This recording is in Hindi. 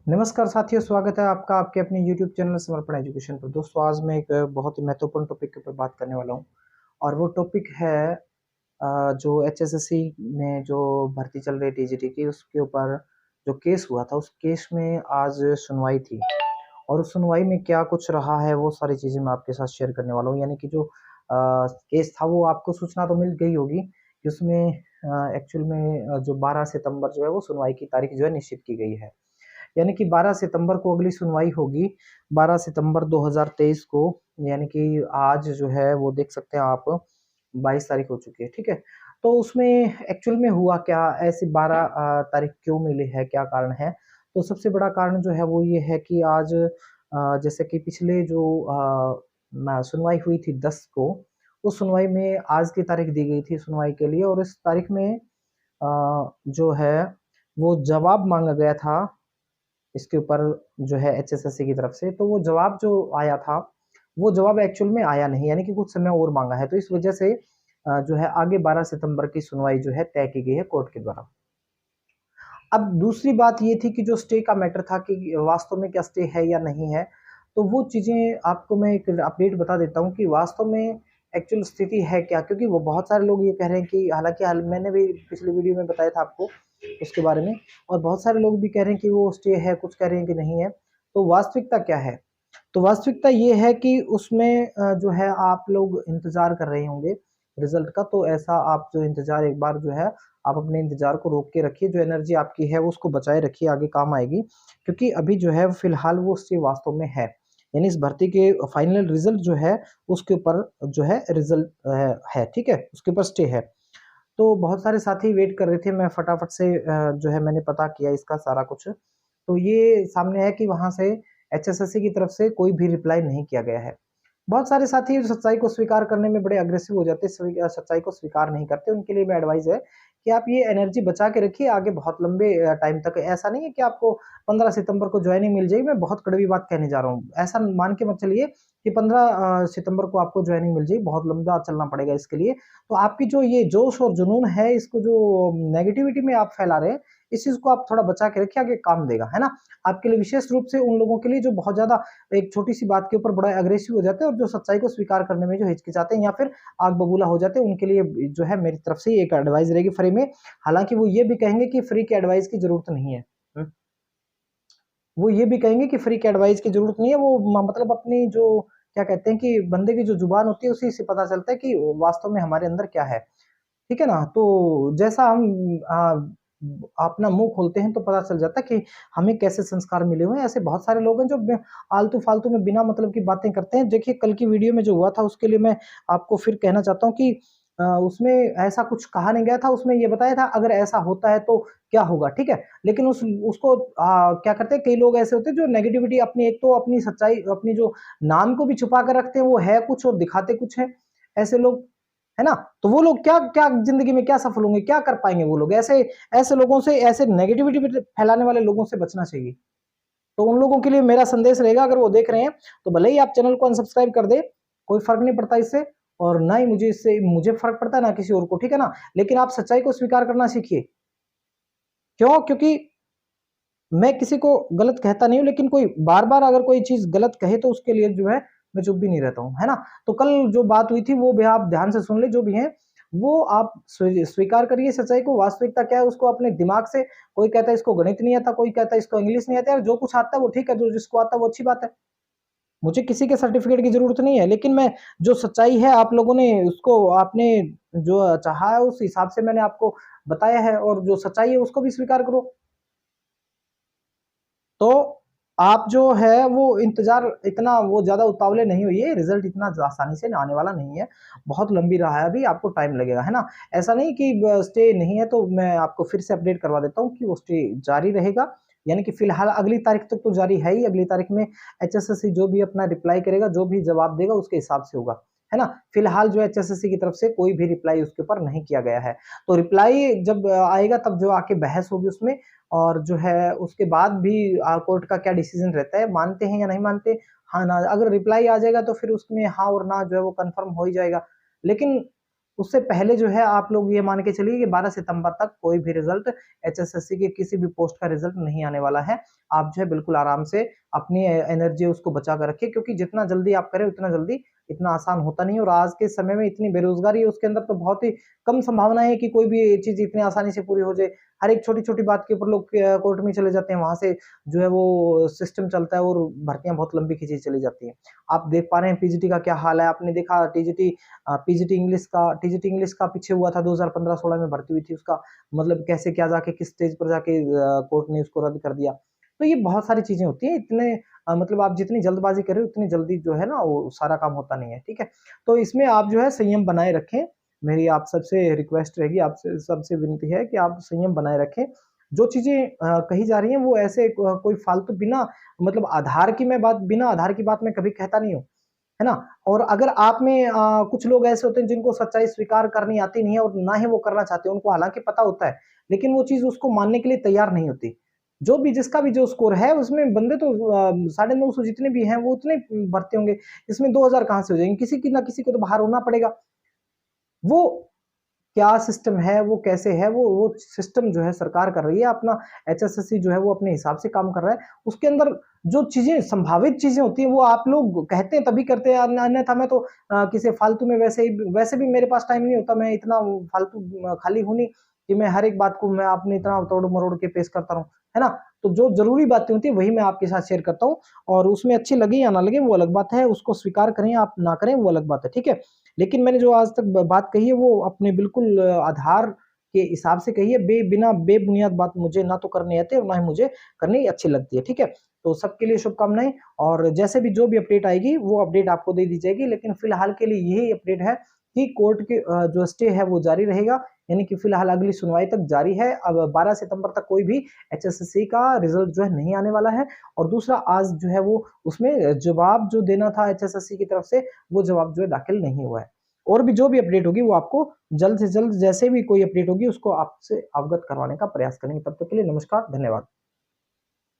नमस्कार साथियों, स्वागत है आपका आपके अपने YouTube चैनल समर्पण एजुकेशन पर। दोस्तों, आज मैं एक बहुत ही महत्वपूर्ण टॉपिक के ऊपर बात करने वाला हूँ और वो टॉपिक है जो एचएसएससी में जो भर्ती चल रही टीजीटी की, उसके ऊपर जो केस हुआ था, उस केस में आज सुनवाई थी और उस सुनवाई में क्या कुछ रहा है वो सारी चीज़ें मैं आपके साथ शेयर करने वाला हूँ। यानी कि जो केस था वो आपको सूचना तो मिल गई होगी कि उसमें एक्चुअल में जो 12 सितंबर जो है वो सुनवाई की तारीख जो है निश्चित की गई है। यानी कि 12 सितंबर को अगली सुनवाई होगी। 12 सितंबर 2023 को, यानी कि आज जो है वो देख सकते हैं आप, 22 तारीख हो चुकी है, ठीक है। तो उसमें एक्चुअल में हुआ क्या, ऐसी 12 तारीख क्यों मिली है, क्या कारण है? तो सबसे बड़ा कारण जो है वो ये है कि आज जैसे कि पिछले जो सुनवाई हुई थी 10 को, उस सुनवाई में आज की तारीख दी गई थी सुनवाई के लिए और इस तारीख में जो है वो जवाब मांगा गया था इसके ऊपर जो है एचएसएससी की तरफ से। तो वो जवाब जो आया था वो जवाब एक्चुअल में आया नहीं, यानी कि कुछ समय और मांगा है। तो इस वजह से जो है आगे 12 सितंबर की सुनवाई जो है तय की गई है कोर्ट के द्वारा। अब दूसरी बात ये थी कि जो स्टे का मैटर था कि वास्तव में क्या स्टे है या नहीं है, तो वो चीज़ें आपको मैं एक अपडेट बता देता हूँ कि वास्तव में एक्चुअल स्थिति है क्या, क्योंकि वो बहुत सारे लोग ये कह रहे हैं कि हालांकि मैंने भी पिछले वीडियो में बताया था आपको उसके बारे में, और बहुत सारे लोग भी कह रहे हैं कि वो स्टे है, कुछ कह रहे हैं कि नहीं है। तो वास्तविकता क्या है? तो वास्तविकता ये है कि उसमें जो है आप लोग इंतजार कर रहे होंगे रिजल्ट का। तो ऐसा आप जो इंतजार, एक बार जो है आप अपने इंतजार को रोक के रखिए, जो एनर्जी आपकी है वो उसको बचाए रखिए, आगे काम आएगी। क्योंकि अभी जो है फिलहाल वो स्टे वास्तव में है, यानी इस भर्ती के फाइनल रिजल्ट जो है उसके ऊपर जो है रिजल्ट है, ठीक है, उसके ऊपर स्टे है। तो बहुत सारे साथी वेट कर रहे थे, मैं फटाफट से जो है मैंने पता किया इसका सारा कुछ। तो ये सामने है कि वहां से एचएसएससी की तरफ से कोई भी रिप्लाई नहीं किया गया है। बहुत सारे साथी सच्चाई को स्वीकार करने में बड़े अग्रेसिव हो जाते हैं, सच्चाई को स्वीकार नहीं करते। उनके लिए मैं एडवाइस है कि आप ये एनर्जी बचा के रखिए, आगे बहुत लंबे टाइम तक। ऐसा नहीं है कि आपको 15 सितंबर को ज्वाइनिंग मिल जाएगी। मैं बहुत कड़वी बात कहने जा रहा हूँ, ऐसा मान के मत चलिए कि 15 सितंबर को आपको ज्वाइनिंग मिल जाएगी। बहुत लंबा चलना पड़ेगा इसके लिए। तो आपकी जो ये जोश और जुनून है, इसको जो नेगेटिविटी में आप फैला रहे हैं, इस चीज को आप थोड़ा बचा के रखिए, आगे काम देगा, है ना। आपके लिए विशेष रूप से उन लोगों के लिए जो बहुत ज्यादा एक छोटी सी बात के ऊपर बड़ा अग्रेसिव हो जाते हैं और जो सच्चाई को स्वीकार करने में जो हिचकिचाते हैं या फिर आग बबूला हो जाते हैं, उनके लिए जो है मेरी तरफ से एक एडवाइस रहेगी फ्री में। हालांकि वो ये भी कहेंगे कि फ्री की एडवाइस की जरूरत नहीं है। वो ये भी कहेंगे कि फ्री की एडवाइस की जरूरत नहीं है। वो मतलब अपनी जो क्या कहते हैं कि बंदे की जो जुबान होती है उसी से पता चलता है कि वास्तव में हमारे अंदर क्या है, ठीक है ना। तो जैसा हम अपना मुंह खोलते हैं तो पता चल जाता है कि हमें कैसे संस्कार मिले हुए हैं। ऐसे बहुत सारे लोग हैं जो आलतू फालतू में बिना मतलब की बातें करते हैं। देखिए, कल की वीडियो में जो हुआ था उसके लिए मैं आपको फिर कहना चाहता हूँ कि उसमें ऐसा कुछ कहा नहीं गया था। उसमें ये बताया था अगर ऐसा होता है तो क्या होगा, ठीक है। लेकिन उसको क्या करते हैं, कई लोग ऐसे होते हैं जो नेगेटिविटी अपनी, एक तो अपनी सच्चाई, अपनी जो नाम को भी छुपा कर रखते हैं, वो है कुछ और दिखाते कुछ है। ऐसे लोग, है ना। तो वो लोग क्या क्या जिंदगी में क्या सफल होंगे, क्या कर पाएंगे वो लोग? ऐसे ऐसे लोगों से, ऐसे नेगेटिविटी फैलाने वाले लोगों से बचना चाहिए। तो उन लोगों के लिए मेरा संदेश रहेगा, अगर वो देख रहे हैं तो भले ही आप चैनल को अनसब्सक्राइब कर दे, कोई फर्क नहीं पड़ता इससे, और ना ही मुझे फर्क पड़ता है ना किसी और को, ठीक है ना। लेकिन आप सच्चाई को स्वीकार करना सीखिए। क्यों? क्योंकि मैं किसी को गलत कहता नहीं हूं, लेकिन कोई बार बार अगर कोई चीज गलत कहे तो उसके लिए जो है मैं चुप भी नहीं रहता हूं, है ना। तो कल जो बात हुई थी वो भी आप ध्यान से सुन ले, जो भी है वो आप स्वीकार करिए सच्चाई को। वास्तविकता क्या है उसको अपने दिमाग से, कोई कहता है इसको गणित नहीं आता, कोई कहता है इसको इंग्लिश नहीं आता, यार जो कुछ आता है वो ठीक है, जो जिसको आता है वो अच्छी बात है। मुझे किसी के सर्टिफिकेट की जरूरत नहीं है, लेकिन मैं जो सच्चाई है, आप लोगों ने उसको, आपने जो चाहा है उस हिसाब से मैंने आपको बताया है, और जो सच्चाई है उसको भी स्वीकार करो। तो आप जो है वो इंतजार, इतना वो ज्यादा उतावले नहीं होइए, रिजल्ट इतना आसानी से आने वाला नहीं है, बहुत लंबी राह है, अभी आपको टाइम लगेगा, है ना। ऐसा नहीं कि स्टे नहीं है। तो मैं आपको फिर से अपडेट करवा देता हूँ कि वो स्टे जारी रहेगा, यानी कि फिलहाल अगली तारीख तक तो जारी है ही। अगली तारीख में एचएसएससी जो भी अपना रिप्लाई करेगा, जो भी जवाब देगा उसके हिसाब से होगा, है ना। फिलहाल जो एचएसएससी की तरफ से कोई भी रिप्लाई उसके ऊपर नहीं किया गया है। तो रिप्लाई जब आएगा तब जो आके बहस होगी उसमें, और जो है उसके बाद भी कोर्ट का क्या डिसीजन रहता है, मानते हैं या नहीं मानते, हाँ ना। अगर रिप्लाई आ जाएगा तो फिर उसमें हाँ और ना जो है वो कंफर्म हो ही जाएगा। लेकिन उससे पहले जो है आप लोग ये मान के चलिए कि 12 सितंबर तक कोई भी रिजल्ट एचएसएससी के किसी भी पोस्ट का रिजल्ट नहीं आने वाला है। आप जो है बिल्कुल आराम से अपनी एनर्जी उसको बचा कर रखिए, क्योंकि जितना जल्दी आप करें उतना जल्दी इतना आसान होता नहीं है। और आज के समय में इतनी बेरोजगारी है, उसके अंदर तो बहुत ही कम संभावना है कि कोई भी चीज इतनी आसानी से पूरी हो जाए। हर एक छोटी छोटी बात के ऊपर लोग कोर्ट में चले जाते हैं, वहां से जो है वो सिस्टम चलता है और भर्तियां बहुत लंबी खींची चली जाती है। आप देख पा रहे हैं पीजीटी का क्या हाल है। आपने देखा टीजीटी टीजीटी इंग्लिश का पीछे हुआ था, 2015-16 में भर्ती हुई थी, उसका मतलब कैसे क्या जाके किस स्टेज पर जाके कोर्ट ने उसको रद्द कर दिया। तो ये बहुत सारी चीजें होती हैं, इतने मतलब आप जितनी जल्दबाजी करें उतनी जल्दी जो है ना वो सारा काम होता नहीं है, ठीक है। तो इसमें आप जो है संयम बनाए रखें। मेरी आप सबसे रिक्वेस्ट रहेगी, आपसे सबसे विनती है कि आप संयम बनाए रखें। जो चीजें कही जा रही हैं वो ऐसे कोई फालतू बिना मतलब आधार की मैं बात बिना आधार की बात मैं कभी कहता नहीं हूँ, है ना। और अगर आप में कुछ लोग ऐसे होते हैं जिनको सच्चाई स्वीकार करनी आती नहीं है और ना ही वो करना चाहते हैं, उनको हालांकि पता होता है लेकिन वो चीज उसको मानने के लिए तैयार नहीं होती। जो भी जिसका भी जो स्कोर है उसमें बंदे तो 950 जितने भी हैं वो उतने भरते होंगे, इसमें 2000 कहां से हो जाएंगे, किसी की ना किसी को तो बाहर होना पड़ेगा। वो क्या सिस्टम है, वो कैसे है, वो सिस्टम जो है सरकार कर रही है अपना। एचएसएससी जो है वो अपने हिसाब से काम कर रहा है। उसके अंदर जो चीजें संभावित चीजें होती हैं वो आप लोग कहते हैं तभी करते हैं, अन्यथा मैं तो किसी फालतू में वैसे भी मेरे पास टाइम नहीं होता, मैं इतना फालतू खाली हूं नहीं कि मैं हर एक बात को मैं आपने इतना तोड़ मरोड़ के पेश करता रहूं, है ना। तो जो जरूरी बातें होती है वही मैं आपके साथ शेयर करता हूँ, और उसमें अच्छी लगे या ना लगे वो अलग बात है, उसको स्वीकार करें आप ना करें वो अलग बात है, ठीक है। लेकिन मैंने जो आज तक बात कही है वो अपने बिल्कुल आधार के हिसाब से कही है। बिना बेबुनियाद बात मुझे ना तो करनी आती है और ना ही मुझे करनी अच्छी लगती है, ठीक है। तो सबके लिए शुभकामनाएं, और जैसे भी जो भी अपडेट आएगी वो अपडेट आपको दे दी जाएगी। लेकिन फिलहाल के लिए यही अपडेट है कि कोर्ट के जो स्टे है वो जारी रहेगा, यानी कि फिलहाल अगली सुनवाई तक जारी है। अब 12 सितंबर तक कोई भी एचएसएससी का रिजल्ट जो है नहीं आने वाला है। और दूसरा, आज जो है वो उसमें जवाब जो देना था एचएसएससी की तरफ से वो जवाब जो है दाखिल नहीं हुआ है। और भी जो भी अपडेट होगी वो आपको जल्द से जल्द जैसे भी कोई अपडेट होगी उसको आपसे अवगत करवाने का प्रयास करेंगे। तब तक के लिए नमस्कार, धन्यवाद।